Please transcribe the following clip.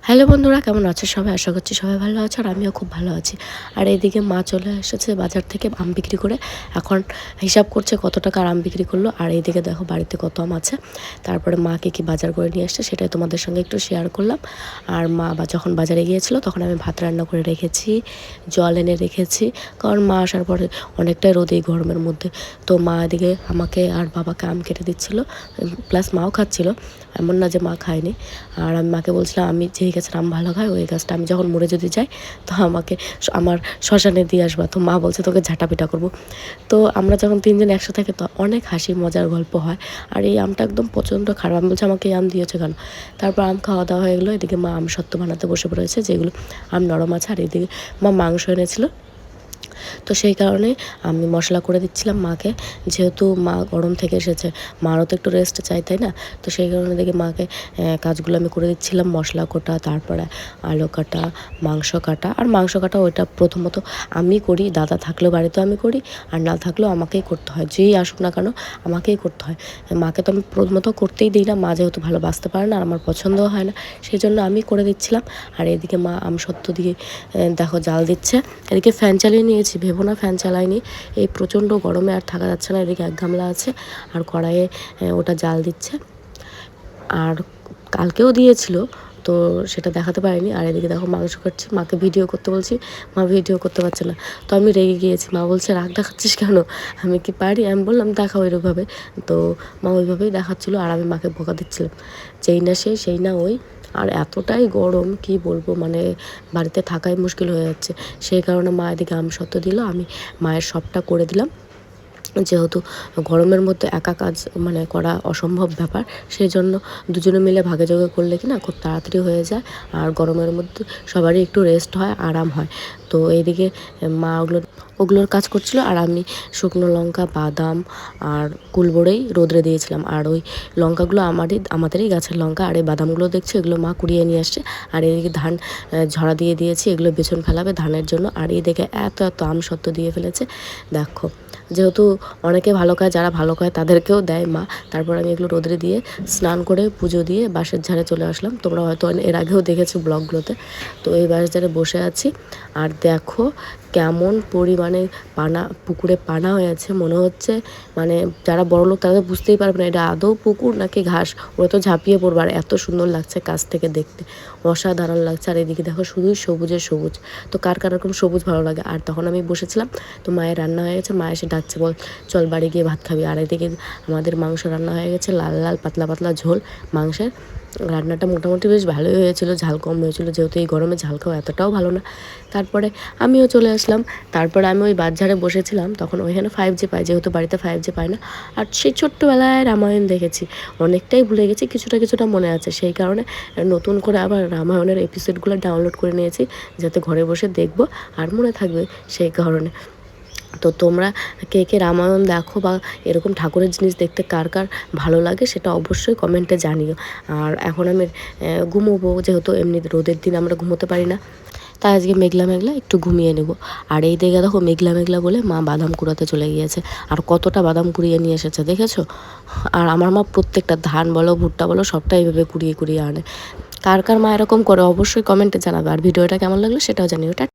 Hello বন্ধুরা, কেমন আছো সবাই? আশা করছি সবাই ভালো আছো, আর আমিও খুব ভালো আছি। আর এইদিকে মা চলে এসেছে বাজার থেকে আম বিক্রি করে। এখন হিসাব করছে কত টাকার আম বিক্রি করলো। আর এইদিকে দেখো বাড়িতে কত আম আছে। তারপরে মা কি বাজার করে নিয়ে আসছে সেটাই তোমাদের সঙ্গে একটু শেয়ার করলাম। আর মা যখন বাজারে গিয়েছিল তখন আমি ভাত রান্না করে রেখেছি, জল এনে রেখেছি, কারণ মা আসার পরে অনেকটাই রোদ এই গরমের মধ্যে। তো মা এদিকে আমাকে আর বাবাকে আম কেটে দিচ্ছিলো, প্লাস মাও খাচ্ছিলো, এমন না যে মা খায়নি। আর আমি মাকে বলছিলাম আমি যেই গাছের আম ভালো খাই ওই গাছটা আমি যখন মরে যদি যাই তো আমাকে আমার শ্মশানে দিয়ে আসবা। তো মা বলছে তোকে ঝাঁটাপিটা করবো। তো আমরা যখন তিনজন একসাথে থাকি তো অনেক হাসি মজার গল্প হয়। আর এই আমটা একদম প্রচণ্ড খারাপ, আমি বলছি আমাকে এই আম দিয়েছে কেন। তারপর আম খাওয়া দাওয়া হয়ে গেলো। এদিকে মা আম সত্ত্ব বানাতে বসে পড়েছে, যেগুলো আম নরম আছে। আর এদিকে মা মাংস এনেছিল, তো সেই কারণে আমি মশলা করে দিচ্ছিলাম মাকে, যেহেতু মা গরম থেকে এসেছে, মারও তো একটু রেস্ট চাই, তাই না? তো সেই কারণে দেখি মাকে কাজগুলো আমি করে দিচ্ছিলাম, মশলা কোটা, তারপরে আলু কাটা, মাংস কাটা। আর মাংস কাটা ওইটা প্রথমত আমি করি, দাদা থাকলেও বাড়িতেও আমি করি, আর না থাকলেও আমাকেই করতে হয়, যেই আসুক না কেন আমাকেই করতে হয়। মাকে তো আমি প্রথমত করতেই দিই না, মা যেহেতু ভালো বাঁচতে পারে না আর আমার পছন্দও হয় না, সেই জন্য আমি করে দিচ্ছিলাম। আর এদিকে মা আমসত্ত্ব দিয়ে দেখো জাল দিচ্ছে। এদিকে ফ্যান চালিয়ে নিয়েছি, ভেবো না ফ্যান চালাইনি, এই প্রচণ্ড গরমে আর থাকা যাচ্ছে না। এদিকে এক গামলা আছে আর কড়াইয়ে ওটা জাল দিচ্ছে। আর কালকেও দিয়েছিল, তো সেটা দেখাতে পারিনি। আর এদিকে দেখো মাংস কাটছি, মাকে ভিডিও করতে বলছি, মা ভিডিও করতে পারছে না। তো আমি রেগে গিয়েছি, মা বলছে রাগ দেখাচ্ছিস কেন, আমি কি পারি? আমি বললাম দেখাও এরকমভাবে। তো মা ওইভাবেই দেখাচ্ছিলো আর আমি মাকে বকা দিচ্ছিলাম, যেই না সেই না ওই। আর এতটাই গরম কি বলবো, মানে বাড়িতে থাকাই মুশকিল হয়ে যাচ্ছে। সেই কারণে মা এদিকে আমসত্ত্ব দিল, আমি মায়ের সবটা করে দিলাম। যেহেতু গরমের মধ্যে একা কাজ মানে করা অসম্ভব ব্যাপার, সেই জন্য দুজনে মিলে ভাগে যোগে করলে কি না খুব তাড়াতাড়ি হয়ে যায়। আর গরমের মধ্যে সবারই একটু রেস্ট হয়, আরাম হয়। তো এইদিকে মা ওগুলোর কাজ করছিল, আর আমি শুকনো লঙ্কা, বাদাম আর কুলবড়েই রোদরে দিয়েছিলাম। আর ওই লঙ্কাগুলো আমাদেরই গাছের লঙ্কা, আর এই বাদামগুলো দেখছি এগুলো মা কুড়িয়ে নিয়ে আসছে। আর এদিকে ধান ঝরা দিয়ে দিয়েছি, এগুলো বেছন ফেলাবে ধানের জন্য। আর এইদিকে এত আমসত্ত্ব দিয়ে ফেলেছে দেখো। যেহেতু অনেকে ভালো খায়, যারা ভালো খায় তাদেরকেও দেয় মা। তারপর আমি এগুলো রোদরে দিয়ে স্নান করে পুজো দিয়ে বাঁশের ঝাড়ে চলে আসলাম। তোমরা হয়তো এর আগেও দেখেছো ব্লগগুলোতে। তো এই বাঁশের ঝাড়ে বসে আছি, আর দেখো কেমন পরিমাণে পুকুরে পানা হয়েছে। মনে হচ্ছে মানে যারা বড়লোক তারা তো বুঝতেই পারবে না এটা আদৌ পুকুর নাকি ঘাস, ওরা তো ঝাঁপিয়ে পড়বে। আর এত সুন্দর লাগছে কাছ থেকে দেখতে, অসাধারণ লাগছে। আর এদিকে দেখো শুধুই সবুজের সবুজ। তো কার কার এরকম সবুজ ভালো লাগে। আর তখন আমি বসেছিলাম, তো মায়ের রান্না হয়ে গেছে, মা এসে ডাকছে, বল চল বাড়ি গিয়ে ভাত খাবি। আর এদিকে আমাদের মাংস রান্না হয়ে গেছে, লাল লাল পাতলা পাতলা ঝোল মাংসের। রান্নাটা মোটামুটি বেশ ভালোই হয়েছিল, ঝাল কম হয়েছিল, যেহেতু এই গরমে ঝাল খাওয়া এতটাও ভালো না। তারপরে আমিও চলে আসলাম। তারপরে আমি ওই বাজারে বসেছিলাম, তখন ওইখানে 5G পাই, যেহেতু বাড়িতে 5G পায় না। আর সেই ছোট্টবেলায় রামায়ণ দেখেছি, অনেকটাই ভুলে গেছি, কিছুটা মনে আছে। সেই কারণে নতুন করে আবার রামায়ণের এপিসোডগুলো ডাউনলোড করে নিয়েছি, যাতে ঘরে বসে দেখবো আর মনে থাকবে, সেই কারণে। তো তোমরা কে কে রামায়ণ দেখো বা এরকম ঠাকুরের জিনিস দেখতে কার কার ভালো লাগে সেটা অবশ্যই কমেন্টে জানিও। আর এখন আমি ঘুমোবো, যেহেতু এমনি রোদের দিন আমরা ঘুমোতে পারি না, তাই আজকে মেঘলা মেঘলা একটু ঘুমিয়ে নেব। আর এই দিকে দেখো মেঘলা মেঘলা বলে মা বাদাম কুড়াতে চলে গিয়েছে। আর কতটা বাদাম কুড়িয়ে নিয়ে এসেছে দেখেছো? আর আমার মা প্রত্যেকটা ধান বলো ভুট্টা বলো সবটাই এইভাবে কুড়িয়ে কুড়িয়ে আনে। কার কার মা এরকম করে অবশ্যই কমেন্টে জানাবে। আর ভিডিওটা কেমন লাগলো সেটাও জানিও।